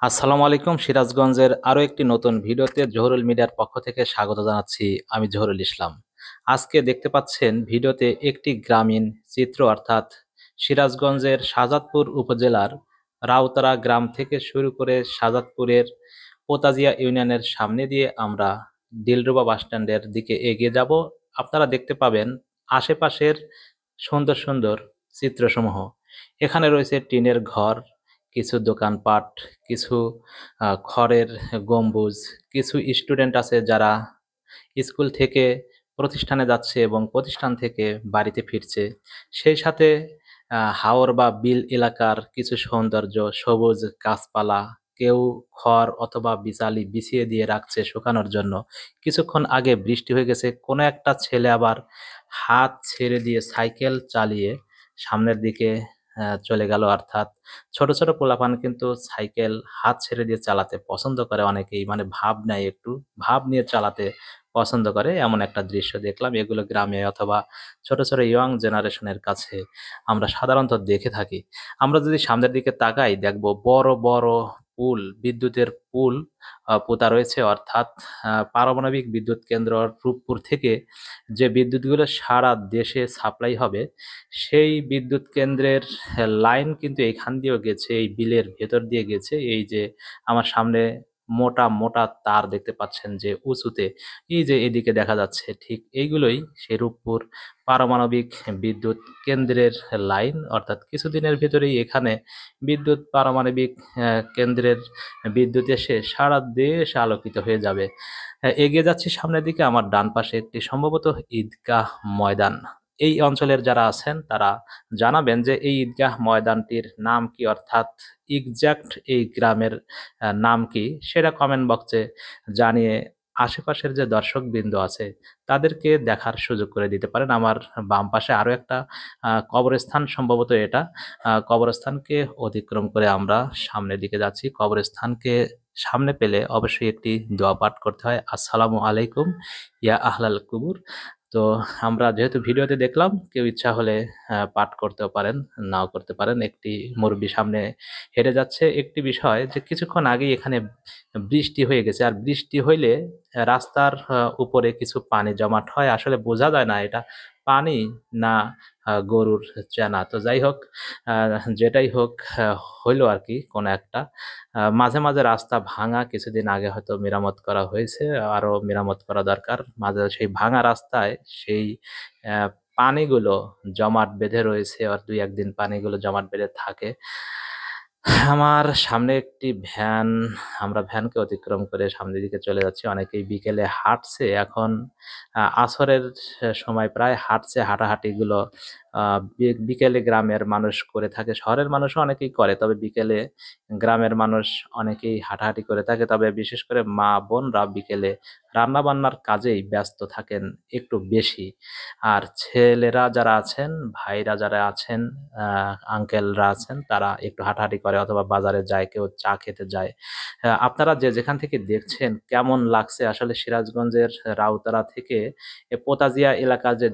আসসালামু আলাইকুম। সিরাজগঞ্জের আরো একটি নতুন ভিডিওতে জহুরুল মিডিয়ার পক্ষ থেকে স্বাগত জানাচ্ছি। আমি জহুরুল ইসলাম। আজকে দেখতে পাচ্ছেন ভিডিওতে একটি গ্রামীণ চিত্র, অর্থাৎ সিরাজগঞ্জের শাহজাদপুর উপজেলার রাউতারা গ্রাম থেকে শুরু করে শাহজাদপুরের পোতাজিয়া ইউনিয়নের সামনে দিয়ে আমরা দিলরুবা বাসস্ট্যান্ডের দিকে এগিয়ে যাব। আপনারা দেখতে পাবেন আশেপাশের সুন্দর সুন্দর চিত্রসমূহ। এখানে রয়েছে টিনের ঘর, কিছু দোকানপাট, কিছু খড়ের গম্বুজ, কিছু স্টুডেন্ট আছে যারা স্কুল থেকে প্রতিষ্ঠানে যাচ্ছে এবং প্রতিষ্ঠান থেকে বাড়িতে ফিরছে। সেই সাথে হাওর বা বিল এলাকার কিছু সৌন্দর্য, সবুজ গাছপালা, কেউ খড় অথবা বিচালি বিছিয়ে দিয়ে রাখছে শুকানোর জন্য। কিছুক্ষণ আগে বৃষ্টি হয়ে গেছে, কোনো একটা ছেলে আবার হাত ছেড়ে দিয়ে সাইকেল চালিয়ে সামনের দিকে চলে গেল। অর্থাৎ ছোট ছোট পোলাপান কিন্তু সাইকেল হাত ছেড়ে দিয়ে চালাতে পছন্দ করে অনেকেই, মানে ভাব নেয়, একটু ভাব নিয়ে চালাতে পছন্দ করে। এমন একটা দৃশ্য দেখলাম। এগুলো গ্রামে অথবা ছোট ছোট ইয়ং জেনারেশনের কাছে আমরা সাধারণত দেখে থাকি। আমরা যদি সামনের দিকে তাকাই, দেখবো বড় বড় পুল, বিদ্যুতের পুল পোতা রয়েছে। অর্থাৎ পারমাণবিক বিদ্যুৎ কেন্দ্র রূপপুর থেকে যে বিদ্যুৎগুলো সারা দেশে সাপ্লাই হবে, সেই বিদ্যুৎ কেন্দ্রের লাইন কিন্তু এইখান দিয়েও গেছে, এই বিলের ভেতর দিয়ে গেছে। এই যে আমার সামনে মোটা মোটা তার দেখতে পাচ্ছেন যে উঁচুতে, এই যে এদিকে দেখা যাচ্ছে, ঠিক এইগুলোই সেই রূপপুর পারমাণবিক বিদ্যুৎ কেন্দ্রের লাইন। অর্থাৎ কিছুদিনের ভেতরেই এখানে বিদ্যুৎ পারমাণবিক কেন্দ্রের বিদ্যুৎ এসে সারা দেশ আলোকিত হয়ে যাবে। এগিয়ে যাচ্ছি সামনের দিকে। আমার ডান পাশে একটি সম্ভবত ঈদগাহ ময়দান। এই অঞ্চলের যারা আছেন তারা জানাবেন যে এই ঈদগাহ ময়দানটির নাম কি, অর্থাৎ এক্সাক্ট এই গ্রামের নাম কি, সেটা কমেন্ট বক্সে জানিয়ে আশেপাশের যে দর্শকবৃন্দ আছে তাদেরকে দেখার সুযোগ করে দিতে পারেন। আমার বাম পাশে আরো একটা কবরস্থান, সম্ভবত এটা। কবরস্থানকে অতিক্রম করে আমরা সামনের দিকে যাচ্ছি। কবরস্থানকে সামনে পেলে অবশ্যই একটি দোয়া পাঠ করতে হয়, আসসালামু আলাইকুম ইয়া আহলাল কুবুর। তো আমরা যেহেতু ভিডিওতে দেখলাম, কেউ ইচ্ছা হলে পাঠ করতেও পারেন, নাও করতে পারেন। একটি মুরব্বি সামনে হেঁটে যাচ্ছে। একটি বিষয় যে কিছুক্ষণ আগেই এখানে বৃষ্টি হয়ে গেছে, আর বৃষ্টি হইলে রাস্তার উপরে কিছু পানি জমাট হয়, আসলে বোঝা যায় না এটা পানি না গরুর চেনা। তো যাই হোক, যেটাই হোক, হইলো আর কি কোনো একটা। মাঝে মাঝে রাস্তা ভাঙা, কিছুদিন আগে হয়তো মেরামত করা হয়েছে, আরো মেরামত করা দরকার। মাঝে সেই ভাঙা রাস্তায় সেই আহ, পানিগুলো জমাট বেঁধে রয়েছে, আর দুই একদিন পানিগুলো জমাট বেঁধে থাকে। আমার সামনে একটি ভ্যান, আমরা ভ্যানকে অতিক্রম করে সামনের দিকে চলে যাচ্ছি। অনেকেই বিকেলে হাঁটছে এখন, আসরের সময় প্রায় হাঁটছে। হাঁটাহাঁটিগুলো বিকেলে গ্রামের মানুষ করে থাকে, শহরের মানুষও অনেকেই করে, তবে বিকেলে গ্রামের মানুষ অনেকেই হাঁটাহাঁটি করে থাকে। তবে বিশেষ করে মা বোনরা বিকেলে রান্না বান্নার কাজেই ব্যস্ত থাকেন একটু বেশি। আর ছেলেরা যারা আছেন, ভাইরা যারা আছেন, আঙ্কেলরা আছেন, তারা একটু হাঁটাহাঁটি করে অথবা বাজারে যায়, কেউ চা খেতে যায়। আপনারা যে যেখান থেকে দেখছেন, কেমন লাগছে আসলে সিরাজগঞ্জের রাউতারা থেকে পোতাজিয়া এলাকার যে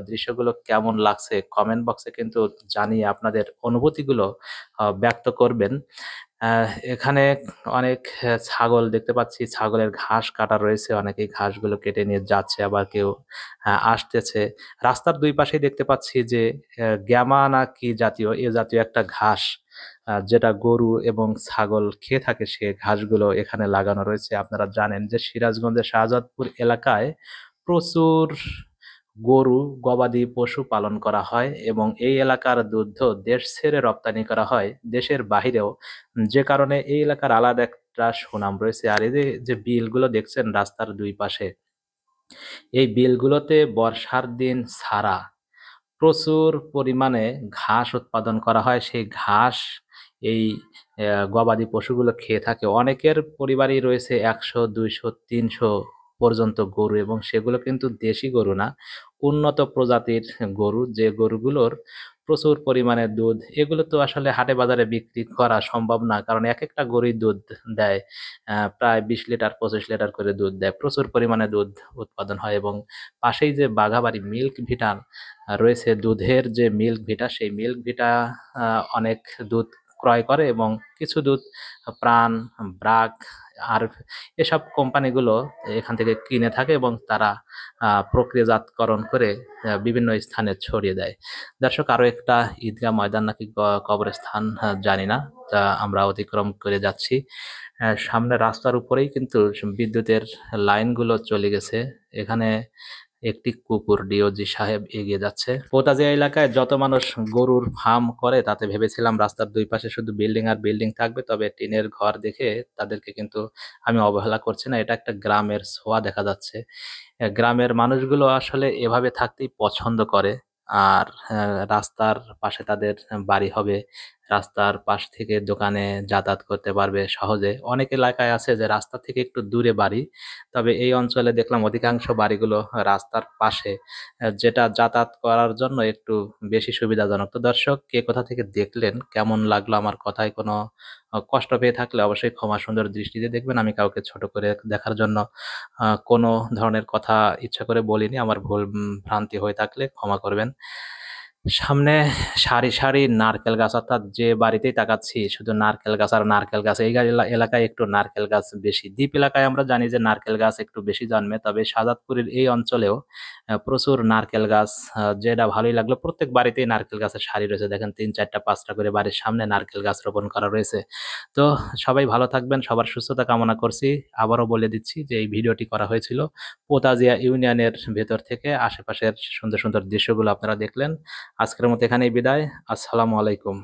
দৃশ্যগুলো কেমন লাগছে কমেন্ট বক্সে কিন্তু জানিয়ে আপনাদের অনুভূতিগুলো ব্যক্ত করবেন। এখানে অনেক ছাগল দেখতে পাচ্ছি, ছাগলের ঘাস কাটা রয়েছে, অনেকেই ঘাসগুলো কেটে নিয়ে যাচ্ছে, আবার কেউ আসতেছে। রাস্তার দুই পাশেই দেখতে পাচ্ছি যে গ্যামা না কি জাতীয়, এ জাতীয় একটা ঘাস, যেটা গরু এবং ছাগল খেয়ে থাকে, সে ঘাসগুলো এখানে লাগানো রয়েছে। আপনারা জানেন যে সিরাজগঞ্জের শাহজাদপুর এলাকায় প্রচুর গরু, গবাদি পশু পালন করা হয় এবং এই এলাকার দুধ দেশ ছেড়ে রপ্তানি করা হয় দেশের বাহিরেও। যে কারণে এই এলাকার আলাদা একটা সুনাম রয়েছে। আর এই যে যে বিলগুলো দেখছেন রাস্তার দুই পাশে, এই বিলগুলোতে বর্ষার দিন ছাড়া প্রচুর পরিমাণে ঘাস উৎপাদন করা হয়। সেই ঘাস এই গবাদি পশুগুলো খেয়ে থাকে। অনেকের পরিবারই রয়েছে 100, 200, 300 পর্যন্ত গরু, এবং সেগুলো কিন্তু দেশি গরু না, উন্নত প্রজাতির গরু, যে গরুগুলোর প্রচুর পরিমাণে দুধ। এগুলো তো আসলে হাটে বাজারে বিক্রি করা সম্ভব না, কারণ এক একটা গরুই দুধ দেয় প্রায় 20 লিটার 25 লিটার করে দুধ দেয়। প্রচুর পরিমাণে দুধ উৎপাদন হয়। এবং পাশেই যে বাঘাবাড়ি মিল্ক ভিটা রয়েছে, দুধের যে মিল্ক ভিটা, সেই মিল্ক ভিটা অনেক দুধ ক্রয় করে এবং কিছু দুধ প্রাণ, ব্রাক আর এসব কোম্পানিগুলো এখান থেকে কিনে থাকে এবং তারা প্রক্রিয়াজাতকরণ করে বিভিন্ন স্থানে ছড়িয়ে দেয়। দর্শক, আরো একটা ঈদগাহ ময়দান নাকি কবরস্থান জানি না, তা আমরা অতিক্রম করে যাচ্ছি। সামনে রাস্তার উপরেই কিন্তু বিদ্যুতের লাইনগুলো চলে গেছে। এখানে একটি কুকুর ডিওজি সাহেব এগিয়ে যাচ্ছে। পোতাজিয়া এলাকায় যত মানুষ গরুর ফার্ম করে তাতে ভেবেছিলাম রাস্তার দুই পাশে শুধু বিল্ডিং আর বিল্ডিং থাকবে, তবে টিনের ঘর দেখে তাদেরকে কিন্তু আমি অবহেলা করছি না। এটা একটা গ্রামের ছোঁয়া দেখা যাচ্ছে। গ্রামের মানুষগুলো আসলে এভাবে থাকতেই পছন্দ করে। আর রাস্তার পাশে তাদের বাড়ি হবে, রাস্তার পাশ থেকে দোকানে যাতায়াত করতে পারবে সহজে। অনেক এলাকায় আছে যে রাস্তা থেকে একটু দূরে বাড়ি, তবে এই অঞ্চলে দেখলাম অধিকাংশ বাড়িগুলো রাস্তার পাশে, যেটা যাতায়াত করার জন্য একটু বেশি সুবিধাজনক। তো দর্শক, কে কোথা থেকে দেখলেন, কেমন লাগলো আমার কথায় কোনো কষ্ট পেয়ে থাকলে অবশ্যই ক্ষমা সুন্দর দৃষ্টিতে দেখবেন। আমি কাউকে ছোট করে দেখার জন্য কোনো ধরনের কথা ইচ্ছা করে বলিনি। আমার ভুল ভ্রান্তি হয়ে থাকলে ক্ষমা করবেন। সামনে সারি সারি নারকেল গাছ, অর্থাৎ যে বাড়িতেই তাকাচ্ছি শুধু নারকেল গাছ আর নারকেল গাছ। এই এলাকায় একটু নারকেল গাছ বেশি। দ্বীপ এলাকায় আমরা জানি যে নারকেল গাছ একটু বেশি জন্মে, তবে শাহজাদপুরের এই অঞ্চলেও প্রচুর নারকেল গাছ, যেটা ভালোই লাগলো। প্রত্যেক বাড়িতেই নারকেল গাছের সারি রয়েছে, দেখেন ৩, ৪টা, ৫টা করে বাড়ির সামনে নারকেল গাছ রোপণ করা রয়েছে। তো সবাই ভালো থাকবেন, সবার সুস্থতা কামনা করছি। আবারও বলে দিচ্ছি যে এই ভিডিওটি করা হয়েছিল পোতাজিয়া ইউনিয়নের ভেতর থেকে। আশেপাশের সুন্দর সুন্দর দৃশ্যগুলো আপনারা দেখলেন। আজকের মতো এখানেই বিদায়। আসসালামু আলাইকুম।